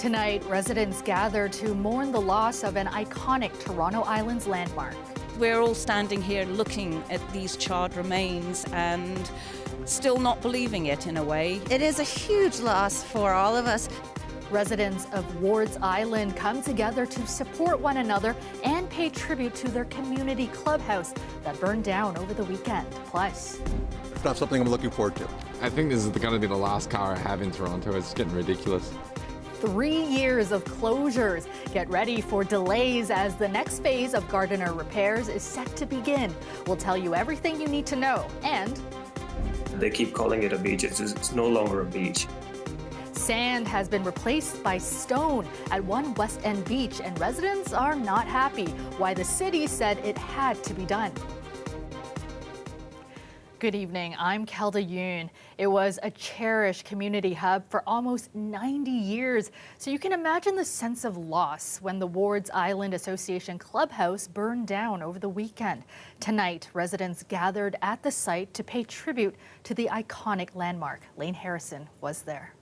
Tonight, residents gather to mourn the loss of an iconic Toronto Island's landmark. We're all standing here looking at these charred remains and still not believing it in a way. It is a huge loss for all of us. Residents of Wards Island come together to support one another and pay tribute to their community clubhouse that burned down over the weekend. Plus, that's something I'm looking forward to. I think this is going to be the last car I have in Toronto. It's getting ridiculous. 3 years of closures. Get ready for delays as the next phase of Gardiner repairs is set to begin. We'll tell you everything you need to know. And they keep calling it a beach. It's no longer a beach. Sand has been replaced by stone at one West End beach, and residents are not happy. Why the city said it had to be done. Good evening, I'm Kelda Yoon. It was a cherished community hub for almost 90 years, so you can imagine the sense of loss when the Wards Island Association clubhouse burned down over the weekend. Tonight, residents gathered at the site to pay tribute to the iconic landmark. Lane Harrison was there.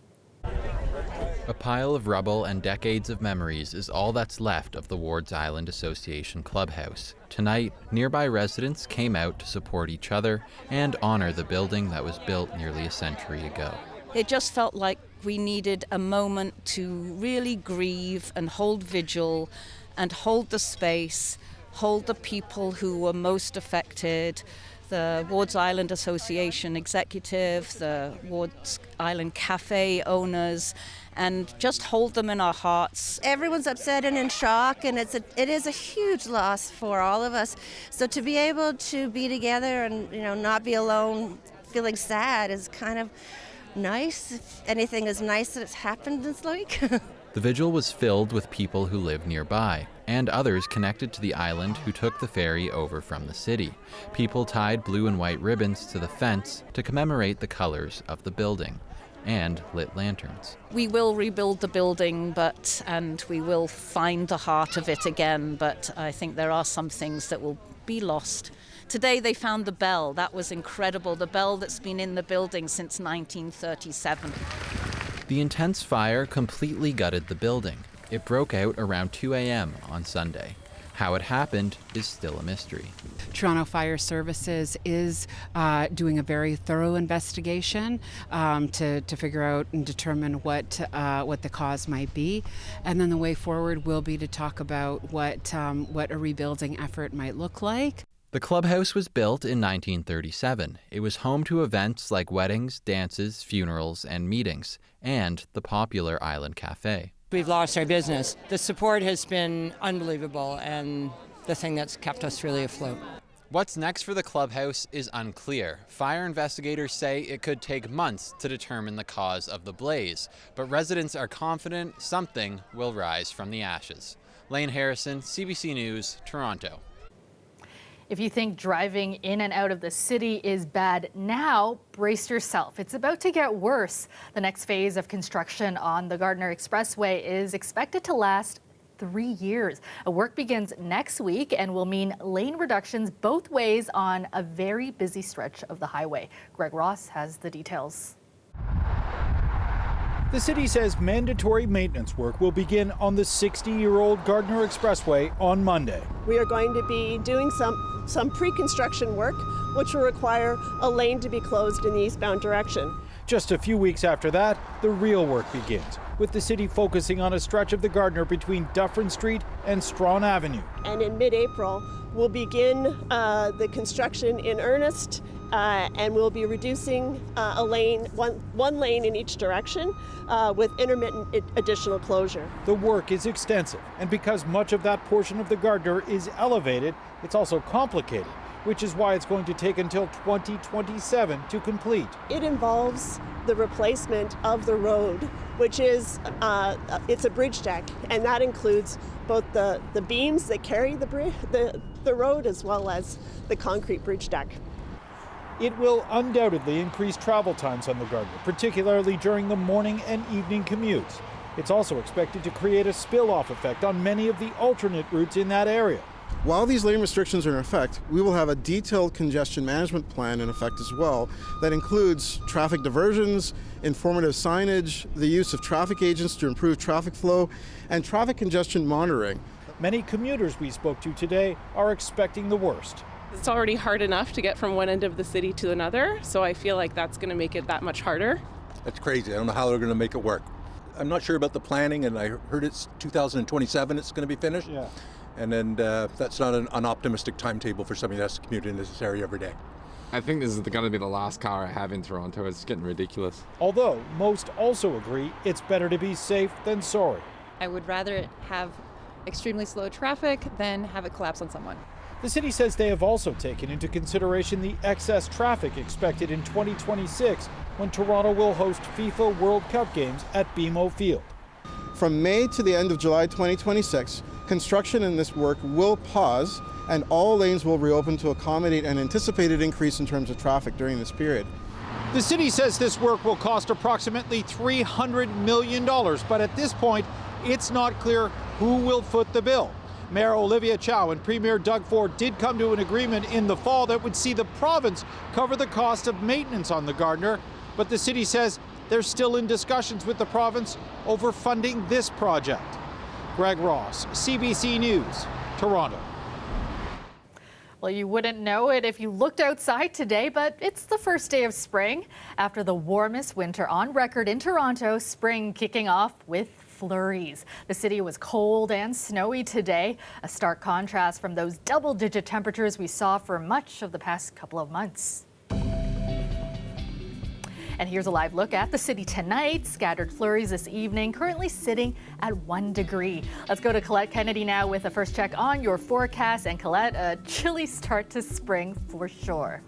A pile of rubble and decades of memories is all that's left of the Wards Island Association clubhouse. Tonight, nearby residents came out to support each other and honor the building that was built nearly a century ago. It just felt like we needed a moment to really grieve and hold vigil and hold the space, hold the people who were most affected, the Wards Island Association executive, the Wards Island Cafe owners, and just hold them in our hearts. Everyone's upset and in shock, and it is a huge loss for all of us. So to be able to be together and not be alone, feeling sad is kind of nice. If anything is nice that it's happened this week. The vigil was filled with people who live nearby and others connected to the island who took the ferry over from the city. People tied blue and white ribbons to the fence to commemorate the colors of the building and lit lanterns. We will rebuild the building, and we will find the heart of it again, but I think there are some things that will be lost. Today they found the bell. That was incredible. The bell that's been in the building since 1937. The intense fire completely gutted the building. It broke out around 2 a.m. on Sunday. How it happened is still a mystery. Toronto Fire Services is doing a very thorough investigation to figure out and determine what the cause might be, and then the way forward will be to talk about what a rebuilding effort might look like. The clubhouse was built in 1937. It was home to events like weddings, dances, funerals, and meetings, and the popular Island Cafe. We've lost our business. The support has been unbelievable and the thing that's kept us really afloat. What's next for the clubhouse is unclear. Fire investigators say it could take months to determine the cause of the blaze, but residents are confident something will rise from the ashes. Lane Harrison, CBC News, Toronto. If you think driving in and out of the city is bad now, brace yourself. It's about to get worse. The next phase of construction on the Gardiner Expressway is expected to last 3 years. Work begins next week and will mean lane reductions both ways on a very busy stretch of the highway. Greg Ross has the details. The city says mandatory maintenance work will begin on the 60-year-old Gardiner Expressway on Monday. We are going to be doing some pre-construction work, which will require a lane to be closed in the eastbound direction. Just a few weeks after that, the real work begins, with the city focusing on a stretch of the Gardiner between Dufferin Street and Strawn Avenue. And in mid-April, we'll begin the construction in earnest, and we'll be reducing a lane, one lane in each direction, with intermittent additional closure. The work is extensive, and because much of that portion of the Gardiner is elevated, it's also complicated, which is why it's going to take until 2027 to complete. It involves the replacement of the road, which is, it's a bridge deck, and that includes both the beams that carry the road as well as the concrete bridge deck. It will undoubtedly increase travel times on the Gardiner, particularly during the morning and evening commutes. It's also expected to create a spill-off effect on many of the alternate routes in that area. While these lane restrictions are in effect, we will have a detailed congestion management plan in effect as well that includes traffic diversions, informative signage, the use of traffic agents to improve traffic flow, and traffic congestion monitoring. Many commuters we spoke to today are expecting the worst. It's already hard enough to get from one end of the city to another, so I feel like that's going to make it that much harder. It's crazy. I don't know how they're going to make it work. I'm not sure about the planning, and I heard it's 2027 it's going to be finished. Yeah. And then that's not an optimistic timetable for somebody that's commuting in this area every day. I think this is going to be the last car I have in Toronto. It's getting ridiculous. Although most also agree it's better to be safe than sorry. I would rather have extremely slow traffic than have it collapse on someone. The city says they have also taken into consideration the excess traffic expected in 2026 when Toronto will host FIFA World Cup games at BMO Field. From May to the end of July 2026, construction in this work will pause and all lanes will reopen to accommodate an anticipated increase in terms of traffic during this period. The city says this work will cost approximately $300 million, but at this point, it's not clear who will foot the bill. Mayor Olivia Chow and Premier Doug Ford did come to an agreement in the fall that would see the province cover the cost of maintenance on the Gardiner, but the city says they're still in discussions with the province over funding this project. Greg Ross, CBC News, Toronto. Well, you wouldn't know it if you looked outside today, but it's the first day of spring. After the warmest winter on record in Toronto, spring kicking off with flurries. The city was cold and snowy today, a stark contrast from those double-digit temperatures we saw for much of the past couple of months. And here's a live look at the city tonight. Scattered flurries this evening, currently sitting at 1 degree. Let's go to Colette Kennedy now with a first check on your forecast. And Colette, a chilly start to spring for sure.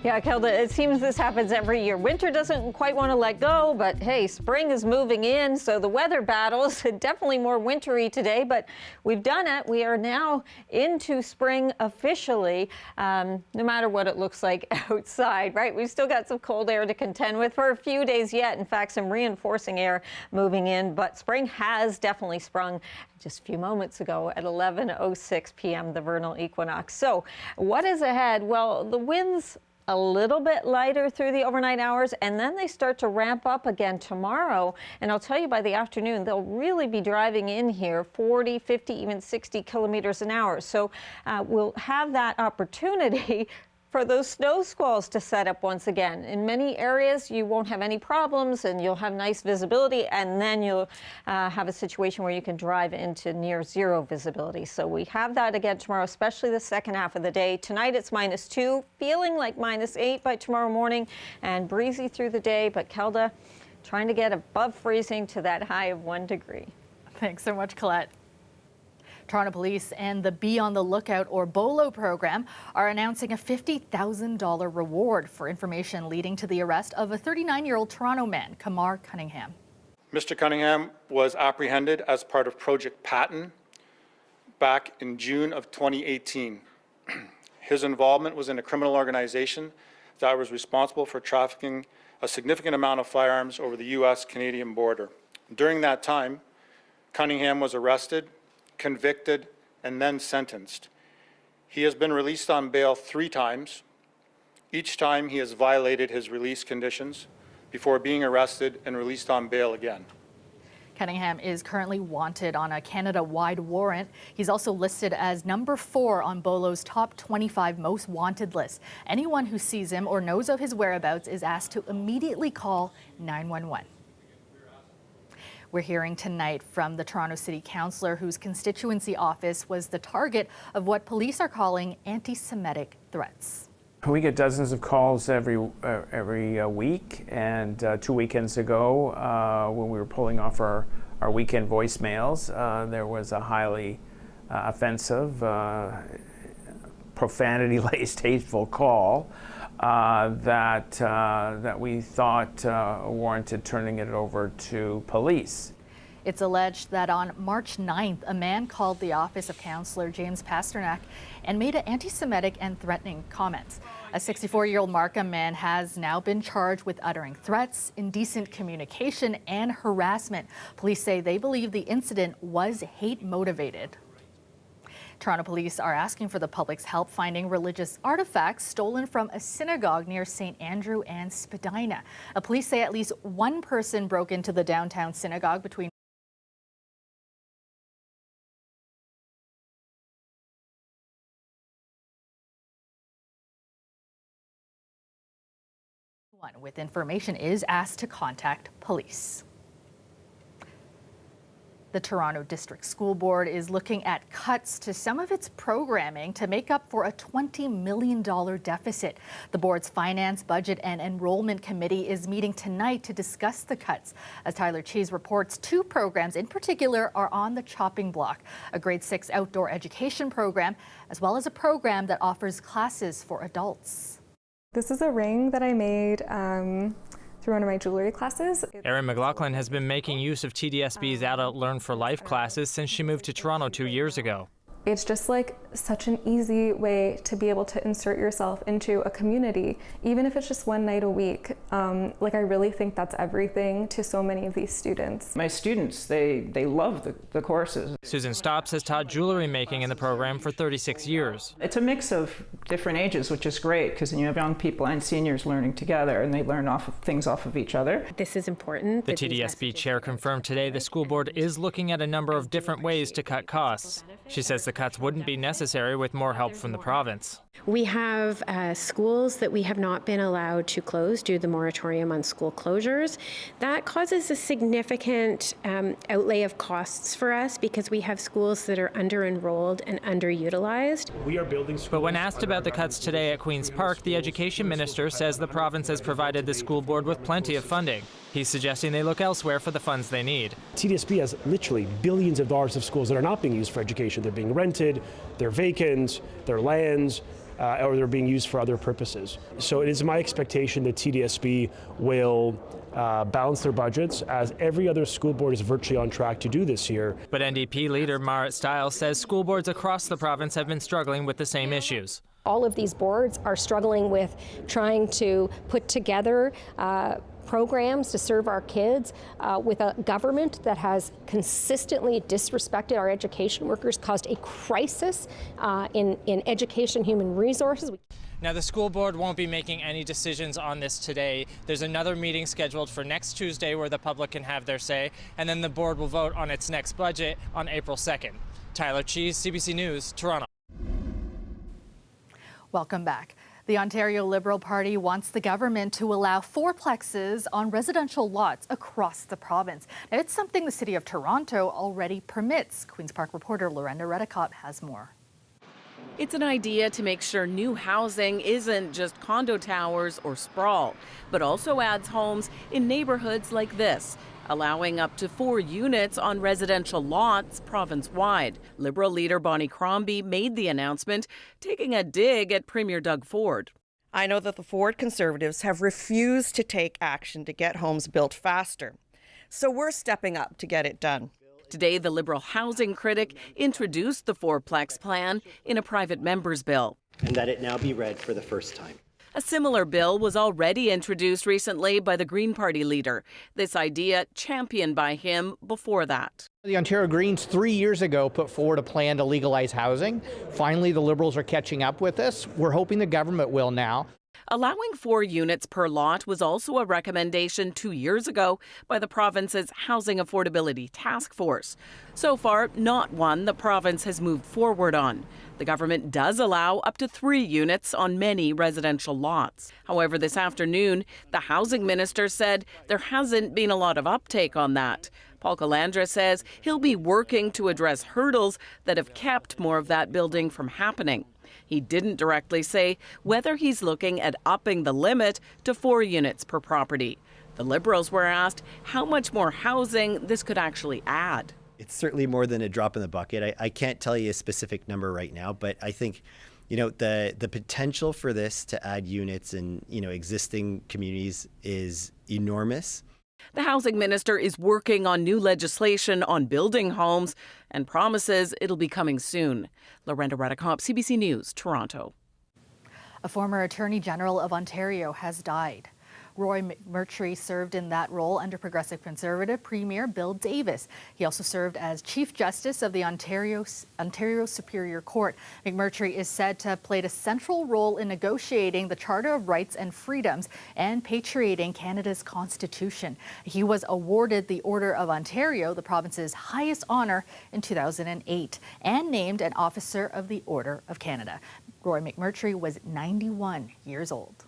Yeah, Kelda, it seems this happens every year. Winter doesn't quite want to let go, but hey, spring is moving in, so the weather battles definitely more wintry today, but we've done it. We are now into spring officially, no matter what it looks like outside, right? We've still got some cold air to contend with for a few days yet. In fact, some reinforcing air moving in, but spring has definitely sprung just a few moments ago at 11:06 p.m., the vernal equinox. So what is ahead? Well, the winds a little bit lighter through the overnight hours, and then they start to ramp up again tomorrow. And I'll tell you, by the afternoon, they'll really be driving in here 40, 50, even 60 kilometers an hour. So we'll have that opportunity for those snow squalls to set up once again. In many areas, you won't have any problems and you'll have nice visibility, and then you'll have a situation where you can drive into near zero visibility. So we have that again tomorrow, especially the second half of the day. Tonight it's -2, feeling like -8 by tomorrow morning, and breezy through the day, but Kelda trying to get above freezing to that high of 1 degree. Thanks so much, Colette. Toronto Police and the Be on the Lookout, or BOLO program, are announcing a $50,000 reward for information leading to the arrest of a 39-year-old Toronto man, Kamar Cunningham. Mr. Cunningham was apprehended as part of Project Patton back in June of 2018. His involvement was in a criminal organization that was responsible for trafficking a significant amount of firearms over the U.S.-Canadian border. During that time, Cunningham was arrested, convicted, and then sentenced. He has been released on bail 3 times. Each time he has violated his release conditions before being arrested and released on bail again. Cunningham is currently wanted on a Canada-wide warrant. He's also listed as number 4 on BOLO's top 25 most wanted list. Anyone who sees him or knows of his whereabouts is asked to immediately call 911. We're hearing tonight from the Toronto City Councillor, whose constituency office was the target of what police are calling anti-Semitic threats. We get dozens of calls every week, and 2 weekends ago, when we were pulling off our weekend voicemails, there was a highly offensive, profanity-laced, hateful call that we thought warranted turning it over to police. It's alleged that on March 9th, a man called the office of Councillor James Pasternak and made anti-Semitic and threatening comments. A 64-year-old Markham man has now been charged with uttering threats, indecent communication, and harassment. Police say they believe the incident was hate-motivated. Toronto police are asking for the public's help finding religious artifacts stolen from a synagogue near St. Andrew and Spadina. Police say at least one person broke into the downtown synagogue between with information is asked to contact police. The Toronto District School Board is looking at cuts to some of its programming to make up for a $20 million deficit. The board's Finance, Budget and Enrollment Committee is meeting tonight to discuss the cuts. As Tyler Cheese reports, two programs in particular are on the chopping block: a grade 6 outdoor education program, as well as a program that offers classes for adults. This is a ring that I made through one of my jewelry classes. Erin McLaughlin has been making use of TDSB's Adult Learn for Life classes since she moved to Toronto 2 years ago. It's just like such an easy way to be able to insert yourself into a community, even if it's just one night a week. Like I really think that's everything to so many of these students. My students, they love the courses. Susan Stopps has taught jewelry making in the program for 36 years. It's a mix of different ages, which is great because you have young people and seniors learning together and they learn things off of each other. This is important. The TDSB chair confirmed today the school board is looking at a number of different ways to cut costs. She says the cuts wouldn't be necessary with more help from the province. We have schools that we have not been allowed to close due to the moratorium on school closures. That causes a significant outlay of costs for us because we have schools that are under-enrolled and underutilized. We are building schools. But when asked about the cuts today at Queen's Park, the education minister says the province has provided the school board with plenty of funding. He's suggesting they look elsewhere for the funds they need. TDSB has literally billions of dollars of schools that are not being used for education. They're being rented, they're vacant, they're lands, or they're being used for other purposes. So it is my expectation that TDSB will balance their budgets, as every other school board is virtually on track to do this year. But NDP leader Marit Stiles says school boards across the province have been struggling with the same issues. All of these boards are struggling with trying to put together programs to serve our kids with a government that has consistently disrespected our education workers, caused a crisis in education human resources. Now, the school board won't be making any decisions on this today. There's another meeting scheduled for next Tuesday where the public can have their say, and then the board will vote on its next budget on April 2nd. Tyler Cheese, CBC News, Toronto. Welcome back. The Ontario Liberal Party wants the government to allow fourplexes on residential lots across the province. Now, it's something the City of Toronto already permits. Queen's Park reporter Lorenda Redicott has more. It's an idea to make sure new housing isn't just condo towers or sprawl, but also adds homes in neighborhoods like this, allowing up to 4 units on residential lots province-wide. Liberal leader Bonnie Crombie made the announcement, taking a dig at Premier Doug Ford. I know that the Ford Conservatives have refused to take action to get homes built faster. So we're stepping up to get it done. Today, the Liberal housing critic introduced the fourplex plan in a private member's bill. And that it now be read for the first time. A similar bill was already introduced recently by the Green Party leader. This idea championed by him before that. The Ontario Greens 3 years ago put forward a plan to legalize housing. Finally, the Liberals are catching up with us. We're hoping the government will now. Allowing 4 units per lot was also a recommendation 2 years ago by the province's Housing Affordability Task Force. So far, not one the province has moved forward on. The government does allow up to 3 units on many residential lots. However, this afternoon, the housing minister said there hasn't been a lot of uptake on that. Paul Calandra says he'll be working to address hurdles that have kept more of that building from happening. He didn't directly say whether he's looking at upping the limit to 4 units per property. The Liberals were asked how much more housing this could actually add. It's certainly more than a drop in the bucket. I can't tell you a specific number right now, but I think, the potential for this to add units in, existing communities is enormous. The housing minister is working on new legislation on building homes and promises it'll be coming soon. Lorenda Redicott, CBC News, Toronto. A former Attorney General of Ontario has died. Roy McMurtry served in that role under Progressive Conservative Premier Bill Davis. He also served as Chief Justice of the Ontario Superior Court. McMurtry is said to have played a central role in negotiating the Charter of Rights and Freedoms and patriating Canada's Constitution. He was awarded the Order of Ontario, the province's highest honour, in 2008, and named an Officer of the Order of Canada. Roy McMurtry was 91 years old.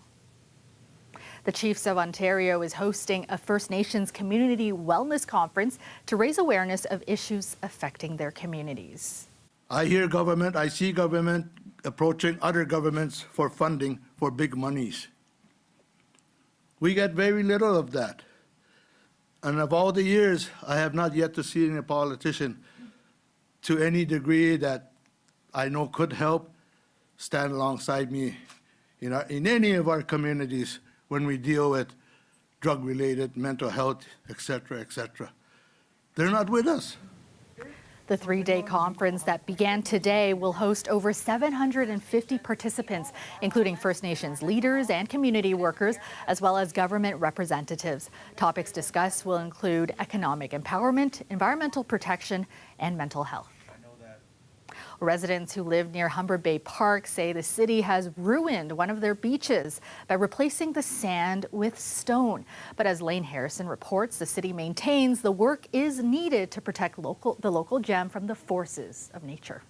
The Chiefs of Ontario is hosting a First Nations Community Wellness Conference to raise awareness of issues affecting their communities. I hear government, I see government approaching other governments for funding for big monies. We get very little of that. And of all the years, I have not yet to see any politician to any degree that I know could help stand alongside me in any of our communities when we deal with drug-related mental health, etc., etc. They're not with us. The three-day conference that began today will host over 750 participants, including First Nations leaders and community workers, as well as government representatives. Topics discussed will include economic empowerment, environmental protection, and mental health. Residents who live near Humber Bay Park say the city has ruined one of their beaches by replacing the sand with stone. But as Lane Harrison reports, the city maintains the work is needed to protect the local gem from the forces of nature.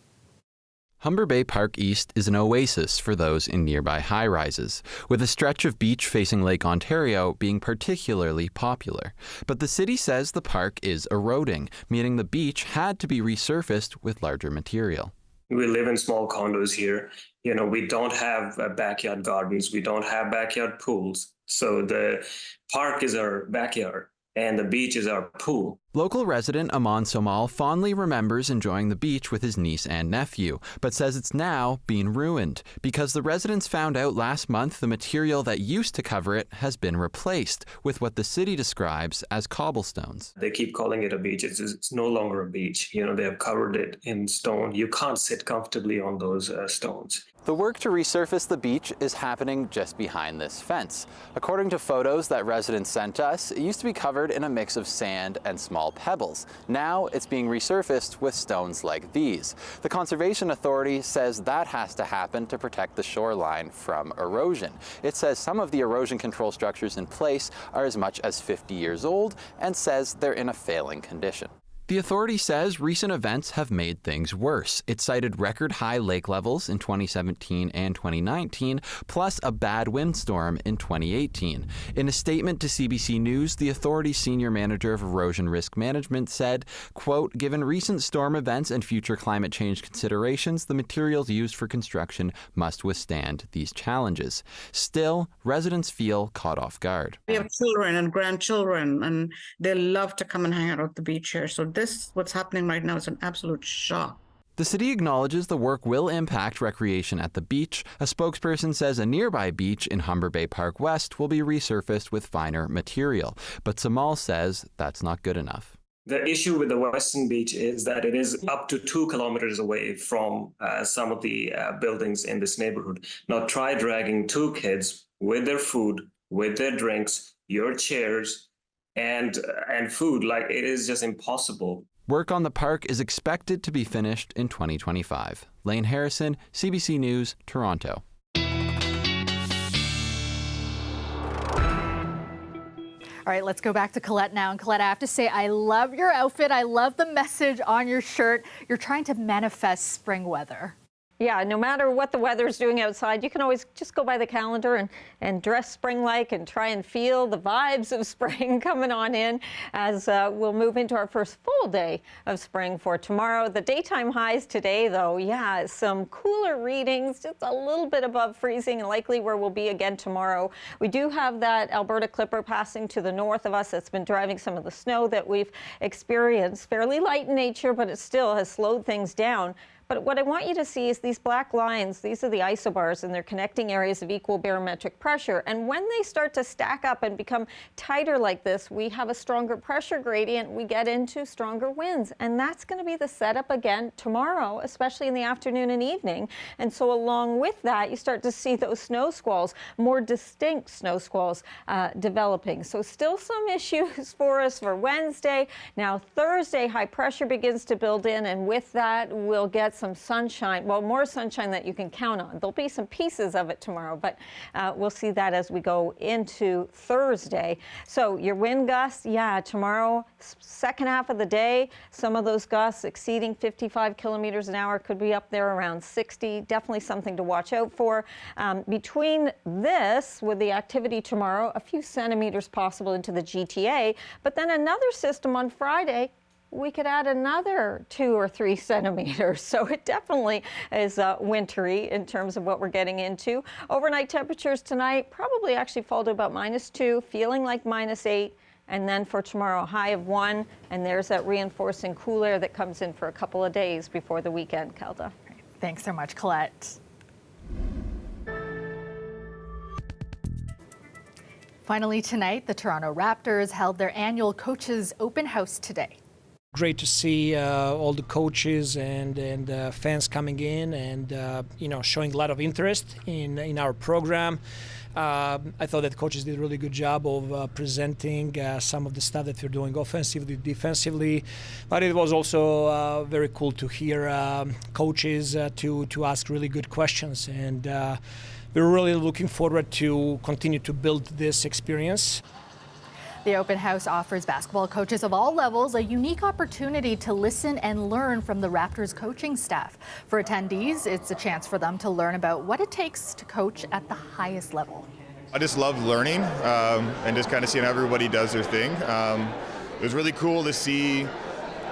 Humber Bay Park East is an oasis for those in nearby high-rises, with a stretch of beach facing Lake Ontario being particularly popular. But the city says the park is eroding, meaning the beach had to be resurfaced with larger material. We live in small condos here. We don't have backyard gardens. We don't have backyard pools. So the park is our backyard and the beach is our pool. Local resident Aman Somal fondly remembers enjoying the beach with his niece and nephew, but says it's now being ruined because the residents found out last month the material that used to cover it has been replaced with what the city describes as cobblestones. They keep calling it a beach. It's no longer a beach. They have covered it in stone. You can't sit comfortably on those stones. The work to resurface the beach is happening just behind this fence. According to photos that residents sent us, it used to be covered in a mix of sand and small pebbles. Now it's being resurfaced with stones like these. The Conservation Authority says that has to happen to protect the shoreline from erosion. It says some of the erosion control structures in place are as much as 50 years old and says they're in a failing condition. The authority says recent events have made things worse. It cited record high lake levels in 2017 and 2019, plus a bad windstorm in 2018. In a statement to CBC News, the authority's senior manager of erosion risk management said, quote, "Given recent storm events and future climate change considerations, the materials used for construction must withstand these challenges." Still, residents feel caught off guard. We have children and grandchildren, and they love to come and hang out at the beach here. So what's happening right now is an absolute shock. The city acknowledges the work will impact recreation at the beach. A spokesperson says a nearby beach in Humber Bay Park West will be resurfaced with finer material. But Samal says that's not good enough. The issue with the Western Beach is that it is up to 2 kilometers away from some of the buildings in this neighborhood. Now try dragging 2 kids with their food, with their drinks, your chairs, and food. Like, it is just impossible. Work on the park is expected to be finished in 2025. Lane Harrison, CBC News, Toronto. All right, let's go back to Colette now. And Colette, I have to say, I love your outfit. I love the message on your shirt. You're trying to manifest spring weather. Yeah, no matter what the weather's doing outside, you can always just go by the calendar and dress spring-like and try and feel the vibes of spring coming on in as we'll move into our first full day of spring for tomorrow. The daytime highs today, though, yeah, some cooler readings, just a little bit above freezing and likely where we'll be again tomorrow. We do have that Alberta Clipper passing to the north of us that's been driving some of the snow that we've experienced. Fairly light in nature, but it still has slowed things down. But what I want you to see is these black lines. These are the isobars, and they're connecting areas of equal barometric pressure. And when they start to stack up and become tighter like this, we have a stronger pressure gradient. We get into stronger winds. And that's going to be the setup again tomorrow, especially in the afternoon and evening. And so along with that, you start to see those snow squalls, more distinct snow squalls developing. So still some issues for us for Wednesday. Now Thursday, high pressure begins to build in, and with that, we'll get some sunshine. Well, more sunshine that you can count on. There'll be some pieces of it tomorrow, but we'll see that as we go into Thursday. So your wind gusts, yeah, tomorrow, second half of the day, some of those gusts exceeding 55 kilometers an hour, could be up there around 60. Definitely something to watch out for. Between this, with the activity tomorrow, a few centimeters possible into the GTA, but then another system on Friday, we could add another 2 or 3 centimeters. So it definitely is wintry in terms of what we're getting into. Overnight temperatures tonight probably actually fall to about -2, feeling like -8. And then for tomorrow, a high of 1. And there's that reinforcing cool air that comes in for a couple of days before the weekend, Kelda. Thanks so much, Colette. Finally tonight, the Toronto Raptors held their annual Coaches Open House today. Great to see all the coaches and fans coming in and showing a lot of interest in our program. I thought that coaches did a really good job of presenting some of the stuff that we're doing offensively, defensively, but it was also very cool to hear coaches to ask really good questions, and we're really looking forward to continue to build this experience. The open house offers basketball coaches of all levels a unique opportunity to listen and learn from the Raptors coaching staff. For attendees, it's a chance for them to learn about what it takes to coach at the highest level. I just love learning and just kind of seeing how everybody does their thing. It was really cool to see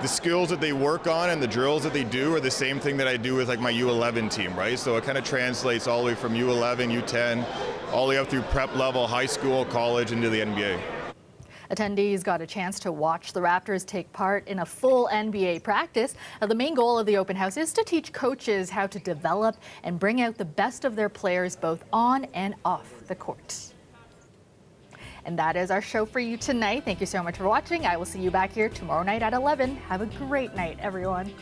the skills that they work on and the drills that they do are the same thing that I do with like my U11 team, right? So it kind of translates all the way from U11, U10, all the way up through prep level, high school, college, into the NBA. Attendees got a chance to watch the Raptors take part in a full NBA practice. Now, the main goal of the open house is to teach coaches how to develop and bring out the best of their players both on and off the court. And that is our show for you tonight. Thank you so much for watching. I will see you back here tomorrow night at 11. Have a great night, everyone.